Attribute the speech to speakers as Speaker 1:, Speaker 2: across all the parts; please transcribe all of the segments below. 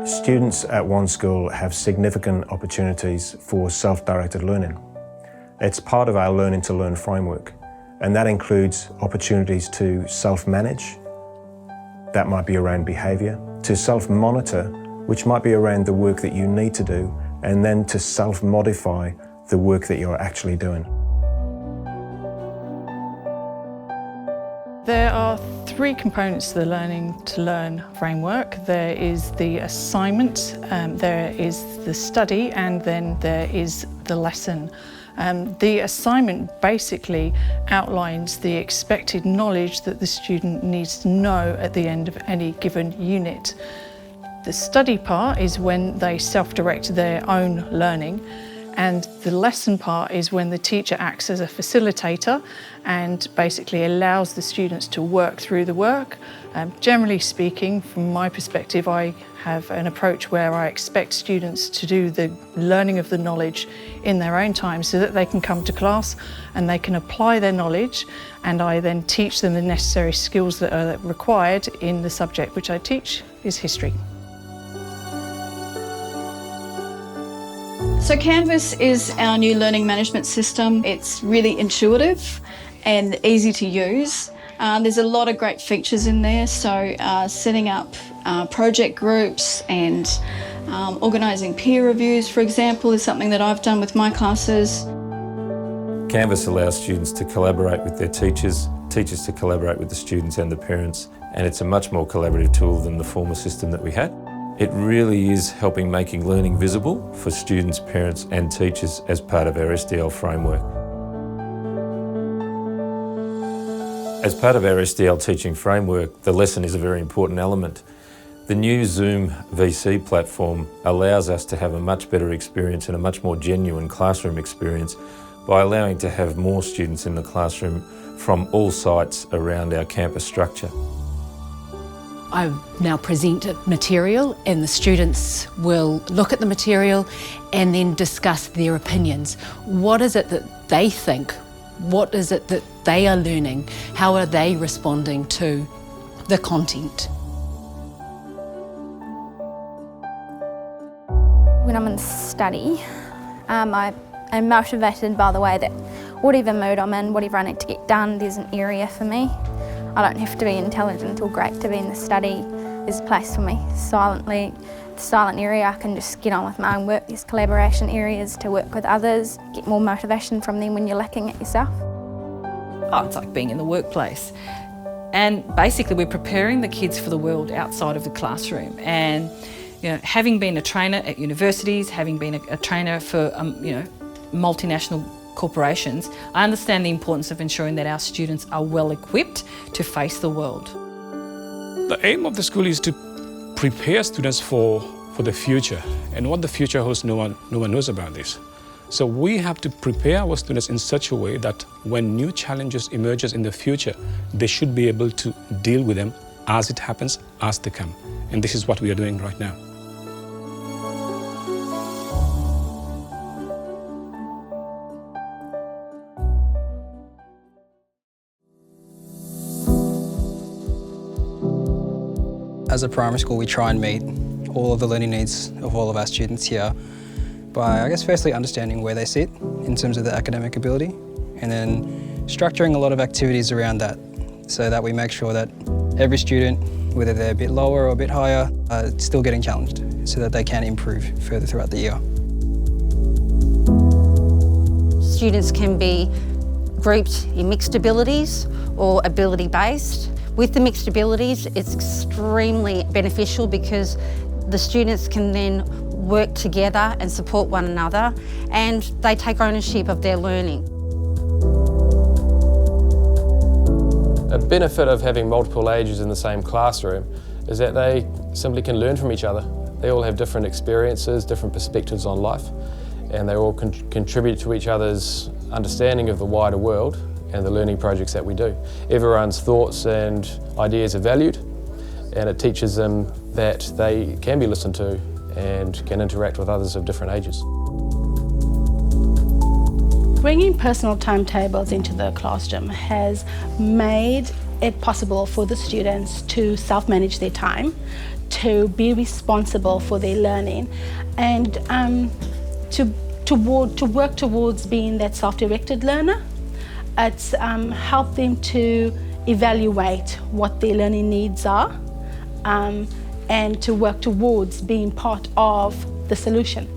Speaker 1: Students at OneSchool have significant opportunities for self-directed learning. It's part of our Learning to Learn framework, and that includes opportunities to self-manage, that might be around behaviour, to self-monitor, which might be around the work that you need to do, and then to self-modify the work that you're actually doing.
Speaker 2: There are three components to the Learning to Learn framework. There is the assignment, there is the study, and then there is the lesson. The assignment basically outlines the expected knowledge that the student needs to know at the end of any given unit. The study part is when they self-direct their own learning, and the lesson part is when the teacher acts as a facilitator and basically allows the students to work through the work. Generally speaking, from my perspective, I have an approach where I expect students to do the learning of the knowledge in their own time so that they can come to class and they can apply their knowledge, and I then teach them the necessary skills that are required in the subject which I teach is history.
Speaker 3: So Canvas is our new learning management system. It's really intuitive and easy to use. There's a lot of great features in there, so setting up project groups and organising peer reviews, for example, is something that I've done with my classes.
Speaker 4: Canvas allows students to collaborate with their teachers, teachers to collaborate with the students and the parents, and it's a much more collaborative tool than the former system that we had. It really is helping making learning visible for students, parents and teachers as part of our SDL framework. As part of our SDL teaching framework, the lesson is a very important element. The new Zoom VC platform allows us to have a much better experience and a much more genuine classroom experience by allowing to have more students in the classroom from all sites around our campus structure.
Speaker 5: I now present material and the students will look at the material and then discuss their opinions. What is it that they think? What is it that they are learning? How are they responding to the content?
Speaker 6: When I'm in study, I am motivated by the way that whatever mood I'm in, whatever I need to get done, there's an area for me. I don't have to be intelligent or great to be in the study. There's a place for me. Silently, the silent area, I can just get on with my own work. There's collaboration areas to work with others, get more motivation from them when you're lacking it yourself.
Speaker 7: Oh, it's like being in the workplace. And basically we're preparing the kids for the world outside of the classroom. And having been a trainer at universities, having been a trainer for multinational corporations, I understand the importance of ensuring that our students are well equipped to face the world.
Speaker 8: The aim of the school is to prepare students for the future, and what the future holds, no one knows about this. So we have to prepare our students in such a way that when new challenges emerges in the future, they should be able to deal with them as it happens, as they come. And this is what we are doing right now.
Speaker 9: As a primary school, we try and meet all of the learning needs of all of our students here by, I guess, firstly understanding where they sit in terms of their academic ability, and then structuring a lot of activities around that so that we make sure that every student, whether they're a bit lower or a bit higher, are still getting challenged so that they can improve further throughout the year.
Speaker 10: Students can be grouped in mixed abilities or ability-based. With the mixed abilities, it's extremely beneficial because the students can then work together and support one another, and they take ownership of their learning.
Speaker 11: A benefit of having multiple ages in the same classroom is that they simply can learn from each other. They all have different experiences, different perspectives on life, and they all contribute to each other's understanding of the wider world and the learning projects that we do. Everyone's thoughts and ideas are valued, and it teaches them that they can be listened to and can interact with others of different ages.
Speaker 12: Bringing personal timetables into the classroom has made it possible for the students to self-manage their time, to be responsible for their learning and to work towards being that self-directed learner. It's helped them to evaluate what their learning needs are and to work towards being part of the solution.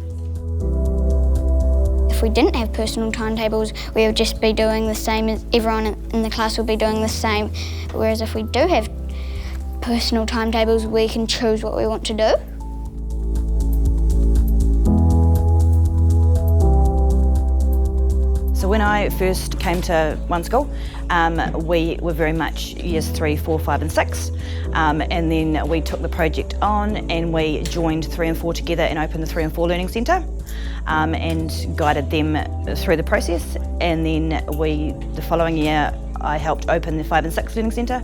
Speaker 6: If we didn't have personal timetables, we would just be doing the same as everyone in the class would be doing the same. Whereas if we do have personal timetables, we can choose what we want to do.
Speaker 13: So when I first came to OneSchool, we were very much years 3, 4, 5 and 6. And then we took the project on and we joined 3 and 4 together and opened the 3 and 4 Learning Centre and guided them through the process. And then the following year, I helped open the 5 and 6 Learning Centre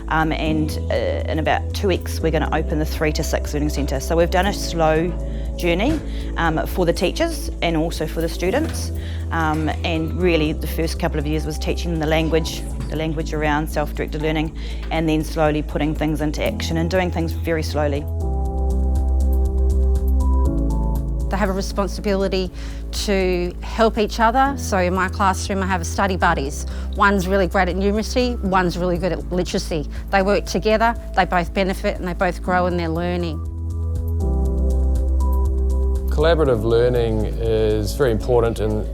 Speaker 13: and in about 2 weeks we're going to open the 3 to 6 Learning Centre. So we've done a slow journey for the teachers and also for the students, and really the first couple of years was teaching them the language around self-directed learning, and then slowly putting things into action and doing things very slowly.
Speaker 10: They have a responsibility to help each other. So in my classroom I have study buddies. One's really great at numeracy, one's really good at literacy. They work together, they both benefit and they both grow in their learning.
Speaker 11: Collaborative learning is very important in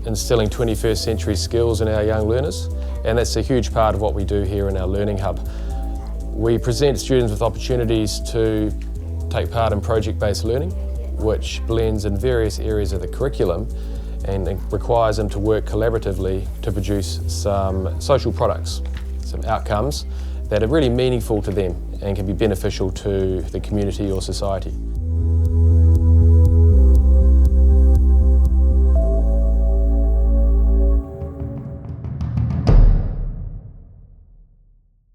Speaker 11: instilling 21st century skills in our young learners, and that's a huge part of what we do here in our Learning Hub. We present students with opportunities to take part in project-based learning, which blends in various areas of the curriculum and requires them to work collaboratively to produce some social products, some outcomes that are really meaningful to them and can be beneficial to the community or society.